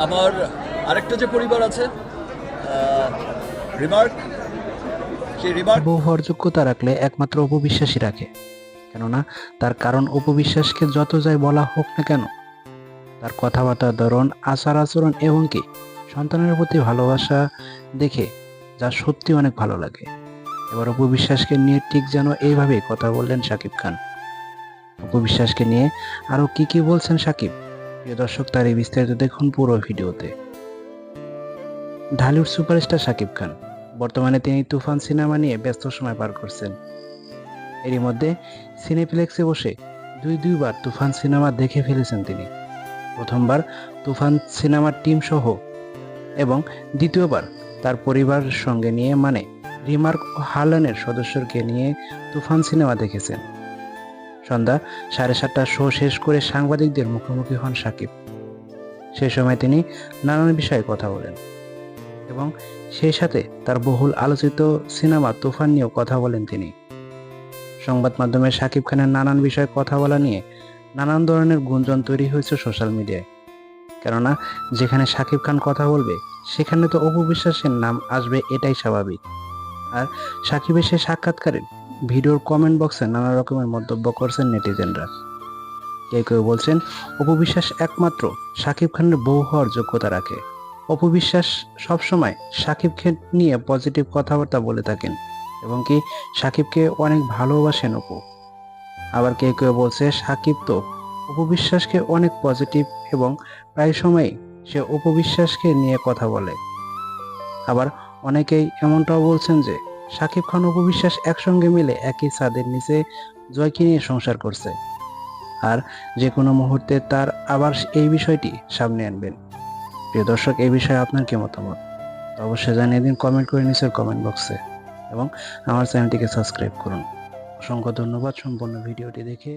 আমার আরেকটা যে পরিবার আছে রিমার্ক, সেই রিমার্ক বউ হওয়ার যোগ্যতা রাখলে একমাত্র অপবিশ্বাসী রাখে। কেননা তার কারণ অপবিশ্বাসকে যত যাই বলা হোক না কেন, তার কথাবার্তার ধরন, আচার আচরণ এবং কি সন্তানের প্রতি ভালোবাসা দেখে যা সত্যি অনেক ভালো লাগে। এবার অপবিশ্বাসকে নিয়ে ঠিক যেন এইভাবেই কথা বললেন শাকিব খান। অপবিশ্বাসকে নিয়ে আরো কি কি বলছেন শাকিব, প্রিয় দর্শক তার এই বিস্তারিত দেখুন পুরো ভিডিওতে। ঢালিউড সুপারস্টার শাকিব খান বর্তমানে তিনি তুফান সিনেমা নিয়ে ব্যস্ত সময় পার করছেন। এরই মধ্যে সিনেপ্লেক্সে বসে দুইবার তুফান সিনেমা দেখে ফেলেছেন তিনি। প্রথমবার তুফান সিনেমার টিম সহ এবং দ্বিতীয়বার তার পরিবারের সঙ্গে নিয়ে, মানে রিমার্ক ও হারলানের সদস্যকে নিয়ে তুফান সিনেমা দেখেছেন। সন্ধ্যা 7:30টার শো শেষ করে সাংবাদিকদের মুখোমুখি হন শাকিব। সেই সময় তিনি নানান বিষয়ে কথা বলেন এবং সেই সাথে তার বহুল আলোচিত সিনেমা তুফান নিয়েও কথা বলেন তিনি। সংবাদ মাধ্যমে শাকিব খানের নানান বিষয়ে কথা বলা নিয়ে নানান ধরনের গুঞ্জন তৈরি হয়েছে সোশ্যাল মিডিয়ায়। কেননা যেখানে শাকিব খান কথা বলবে সেখানে তো অপু বিশ্বাসের নাম আসবে, এটাই স্বাভাবিক। আর শাকিবের সে সাক্ষাৎকারের ভিডিওর কমেন্ট বক্সে নানা রকমের মন্তব্য করছেন নেটিজেনরা। কেউ কেউ বলছেন অপু বিশ্বাস একমাত্র শাকিব খানের বউ হওয়ার যোগ্যতা রাখে। অপু বিশ্বাস সবসময় শাকিবকে নিয়ে পজিটিভ কথাবার্তা বলে থাকেন এবং কি শাকিবকে অনেক ভালোবাসেন অপু। আবার কেউ কেউ বলছে শাকিব তো অপু বিশ্বাসকে অনেক পজিটিভ এবং প্রায় সময়ই সে অপু বিশ্বাসকে নিয়ে কথা বলে। আবার অনেকেই এমনটাও বলছেন যে শাকিব খান অপু বিশ্বাস একসঙ্গে মিলে একই ছাদের নিচে জয়কে নিয়ে সংসার করছে, আর যে কোনো মুহূর্তে তার আবার এই বিষয়টি সামনে আনবেন। প্রিয় দর্শক, এই বিষয়ে আপনার কি মতামত তা অবশ্যই জানিয়ে দিন কমেন্ট করে নিচের কমেন্ট বক্সে, এবং আমার চ্যানেলটিকে সাবস্ক্রাইব করুন। অসংখ্য ধন্যবাদ সম্পূর্ণ ভিডিওটি দেখে